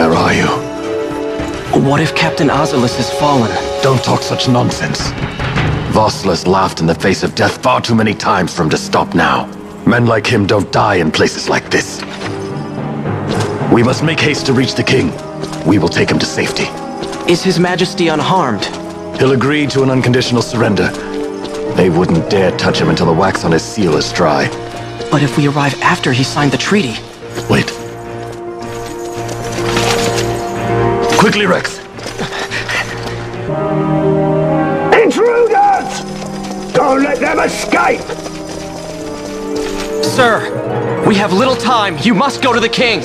Where are you? What if Captain Azelus has fallen? Don't talk such nonsense. Vossler's laughed in the face of death far too many times for him to stop now. Men like him don't die in places like this. We must make haste to reach the king. We will take him to safety. Is His Majesty unharmed? He'll agree to an unconditional surrender. They wouldn't dare touch him until the wax on his seal is dry. But if we arrive after he signed the treaty... Wait. Quickly, Rex! Intruders! Don't let them escape! Sir, we have little time. You must go to the king.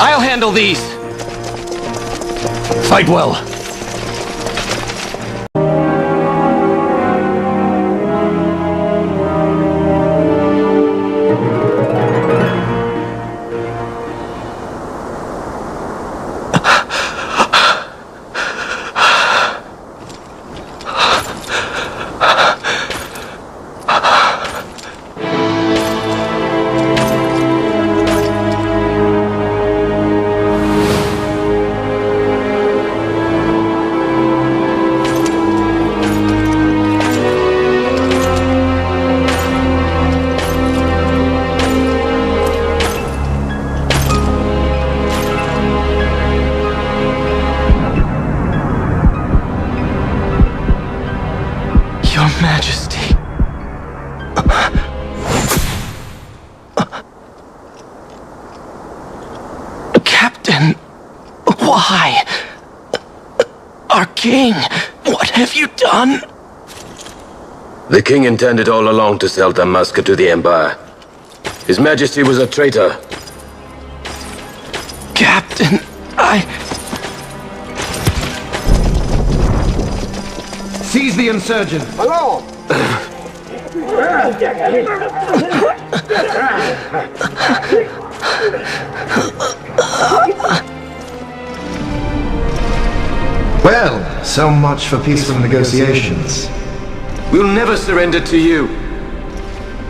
I'll handle these. Fight well. Your Majesty. Captain, why? Our king, what have you done? The king intended all along to sell Dalmasca to the Empire. His Majesty was a traitor. Captain, Seize the insurgent! Along! Well, so much for peaceful negotiations. We'll never surrender to you.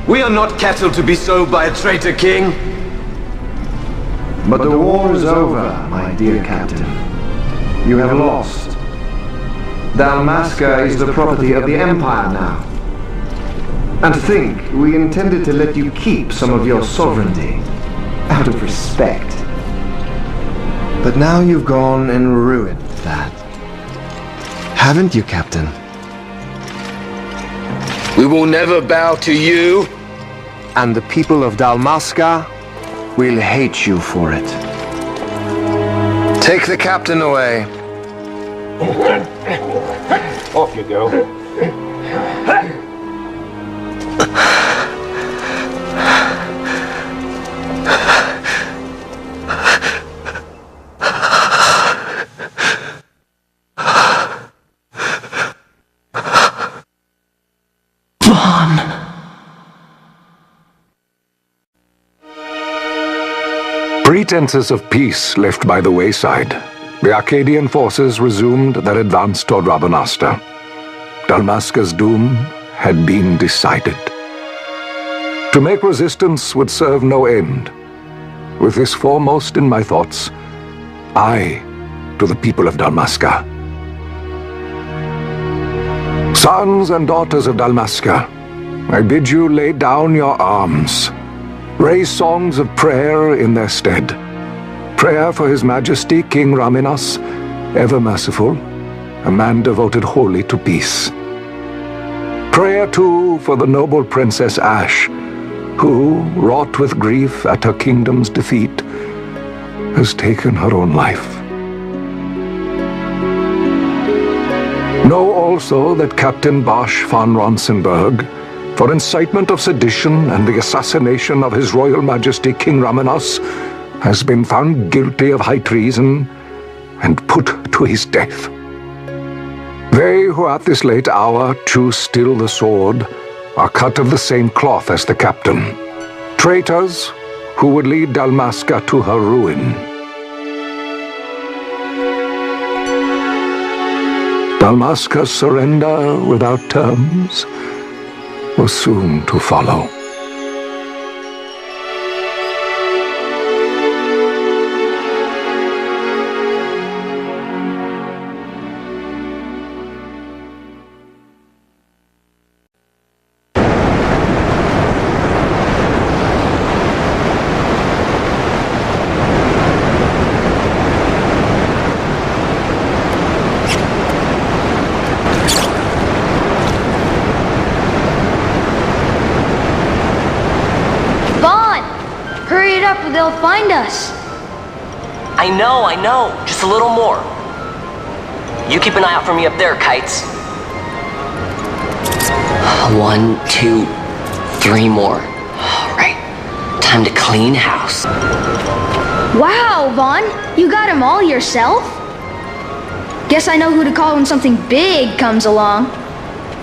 We are not cattle to be sold by a traitor king. But the war is over, my dear captain. You have lost. Dalmasca is the property of the Empire now. And to think, we intended to let you keep some of your sovereignty, out of respect. But now you've gone and ruined that. Haven't you, Captain? We will never bow to you. And the people of Dalmasca will hate you for it. Take the captain away. Off you go. Pretenses of peace left by the wayside, the Arcadian forces resumed their advance toward Rabanastre. Dalmasca's doom had been decided. To make resistance would serve no end. With this foremost in my thoughts, I to the people of Dalmasca. Sons and daughters of Dalmasca, I bid you lay down your arms. Raise songs of prayer in their stead. Prayer for His Majesty King Raminas, ever merciful, a man devoted wholly to peace. Prayer, too, for the noble Princess Ashe, who, wrought with grief at her kingdom's defeat, has taken her own life. Know also that Captain Bosch von Ronsenberg, for incitement of sedition and the assassination of His Royal Majesty King Raminas, has been found guilty of high treason and put to his death. They who at this late hour choose still the sword are cut of the same cloth as the captain, traitors who would lead Dalmasca to her ruin. Dalmasca's surrender without terms was soon to follow. they'll find us. I know. Just a little more. You keep an eye out for me up there, Kites. 1, 2, 3 more. All right. Time to clean house. Wow, Vaughn, you got them all yourself? Guess I know who to call when something big comes along.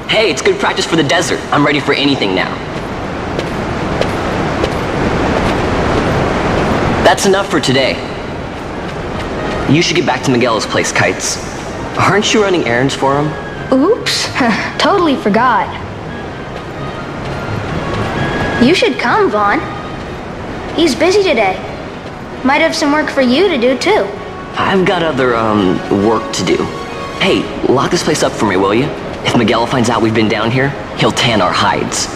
Hey, it's good practice for the desert. I'm ready for anything now. That's enough for today. You should get back to Miguel's place, Kites. Aren't you running errands for him? Oops, totally forgot. You should come, Vaughn. He's busy today. Might have some work for you to do, too. I've got other, work to do. Hey, lock this place up for me, will you? If Miguel finds out we've been down here, he'll tan our hides.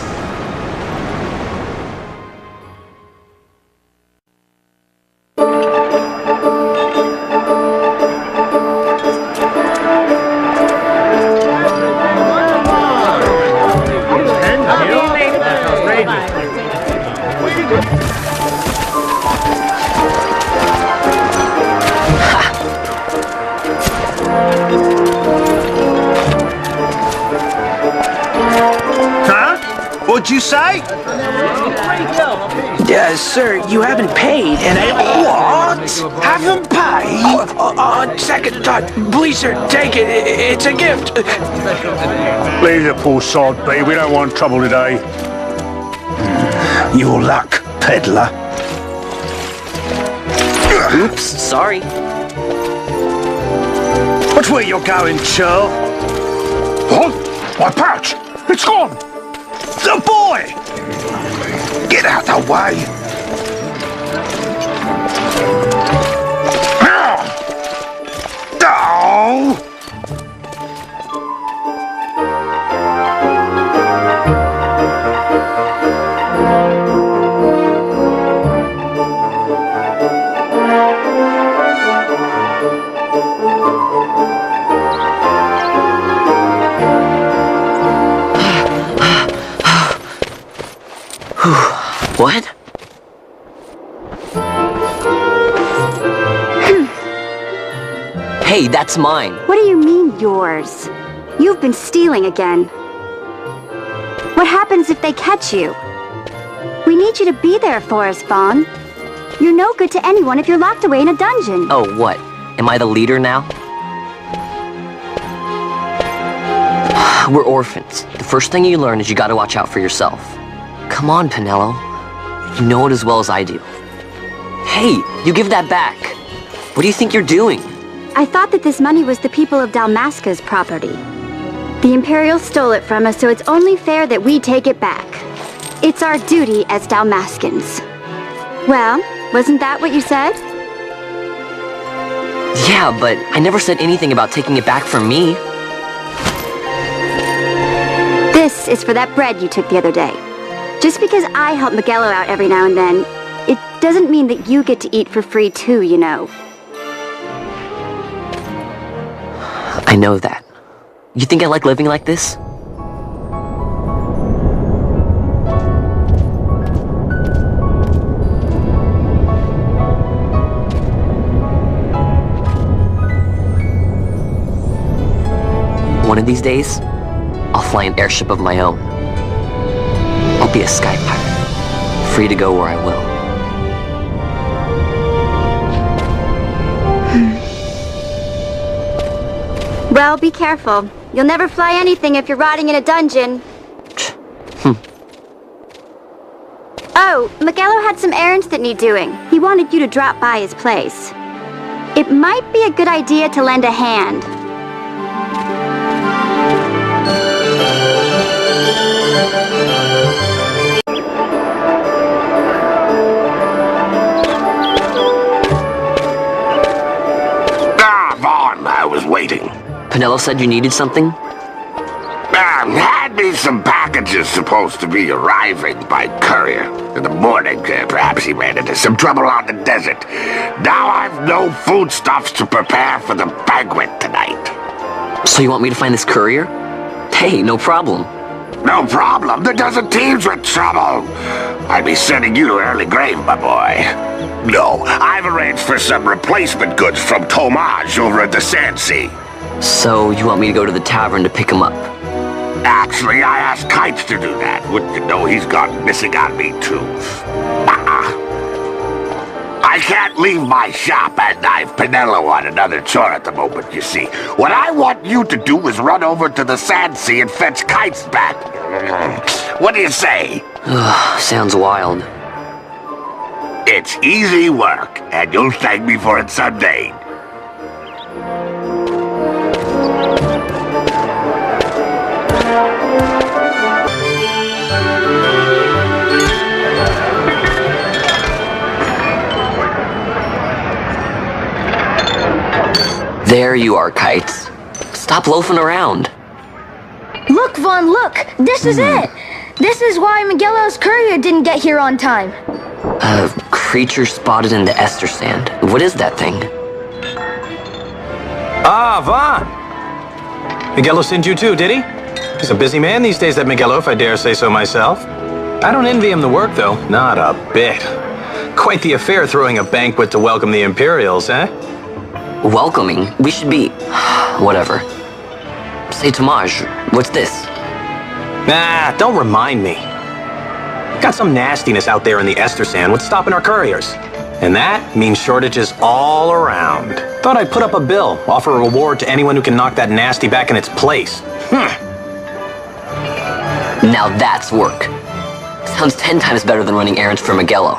What'd you say? Sir, you haven't paid, and What? Haven't paid? On second thought, please, sir, take it. It's a gift. Leave the poor sod be. We don't want trouble today. Your luck, peddler. Oops, sorry. Watch where you're going, Churl. What? My pouch! It's gone! The boy! Get out the way! Oh! What? Hey, that's mine. What do you mean, yours? You've been stealing again. What happens if they catch you? We need you to be there for us, Vaughn. You're no good to anyone if you're locked away in a dungeon. Oh, what? Am I the leader now? We're orphans. The first thing you learn is you gotta watch out for yourself. Come on, Penelo. You know it as well as I do. Hey, you give that back. What do you think you're doing? I thought that this money was the people of Dalmasca's property. The Imperials stole it from us, so it's only fair that we take it back. It's our duty as Dalmascans. Well, wasn't that what you said? Yeah, but I never said anything about taking it back from me. This is for that bread you took the other day. Just because I help Miguelo out every now and then, it doesn't mean that you get to eat for free too, you know. I know that. You think I like living like this? One of these days, I'll fly an airship of my own. I'll be a sky pirate, free to go where I will. Well, be careful. You'll never fly anything if you're rotting in a dungeon. Oh, Miguelo had some errands that need doing. He wanted you to drop by his place. It might be a good idea to lend a hand. Vaughn, I was waiting. Penelo said you needed something? Had me some packages supposed to be arriving by courier. In the morning, perhaps he ran into some trouble on the desert. Now I've no foodstuffs to prepare for the banquet tonight. So you want me to find this courier? Hey, no problem. No problem. The desert teems with trouble. I'd be sending you to early grave, my boy. No, I've arranged for some replacement goods from Tomaj over at the Sandsea. So, you want me to go to the tavern to pick him up? Actually, I asked Kites to do that. Wouldn't you know he's gone missing on me, too? I can't leave my shop, and I've Penelo on another chore at the moment, you see. What I want you to do is run over to the Sandsea and fetch Kites back. What do you say? Sounds wild. It's easy work, and you'll thank me for it someday. There you are, Kites. Stop loafing around. Look, Vaughn, look! This is it! This is why Miguelo's courier didn't get here on time. A creature spotted in the Ester Sand. What is that thing? Ah, Vaughn! Miguelo sent you too, did he? He's a busy man these days, that Miguelo, if I dare say so myself. I don't envy him the work, though. Not a bit. Quite the affair throwing a banquet to welcome the Imperials, eh? Welcoming? We should be... whatever. Say, Tomaj, what's this? Nah, don't remind me. Got some nastiness out there in the Ester Sand. What's stopping our couriers? And that means shortages all around. Thought I'd put up a bill, offer a reward to anyone who can knock that nasty back in its place. Now that's work. Sounds 10 times better than running errands for Miguelo.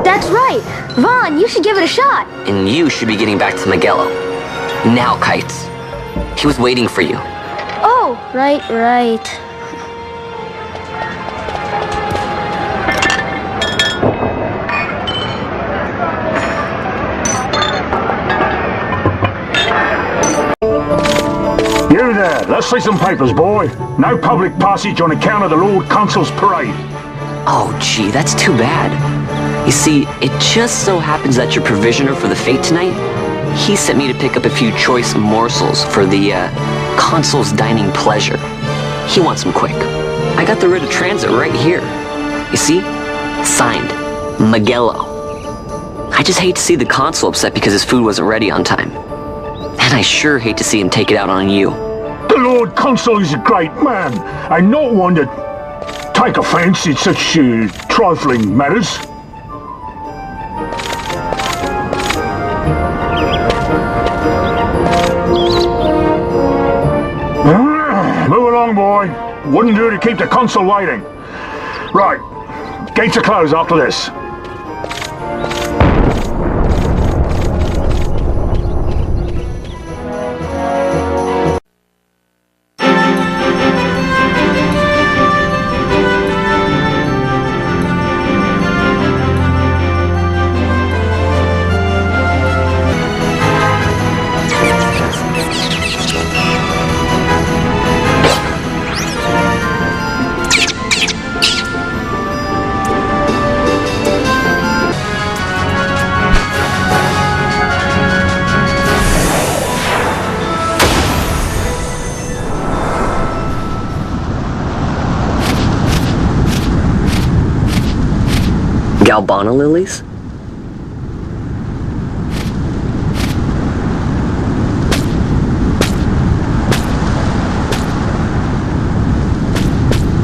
That's right! Vaughn, you should give it a shot! And you should be getting back to Miguelo. Now, Kites. He was waiting for you. Oh, right. You there, let's see some papers, boy. No public passage on account of the Lord Consul's parade. Oh, gee, that's too bad. You see, it just so happens that your provisioner for the fete tonight, he sent me to pick up a few choice morsels for the, Consul's dining pleasure. He wants them quick. I got the writ of transit right here. You see? Signed, Miguelo. I just hate to see the Consul upset because his food wasn't ready on time. And I sure hate to see him take it out on you. The Lord Consul is a great man, and not one to take offence in such trifling matters. Move along, boy. Wouldn't do to keep the Consul waiting. Right. Gates are closed after this. Galbana lilies?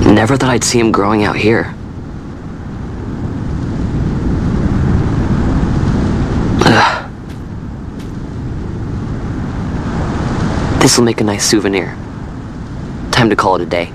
Never thought I'd see him growing out here. Ugh. This'll make a nice souvenir. Time to call it a day.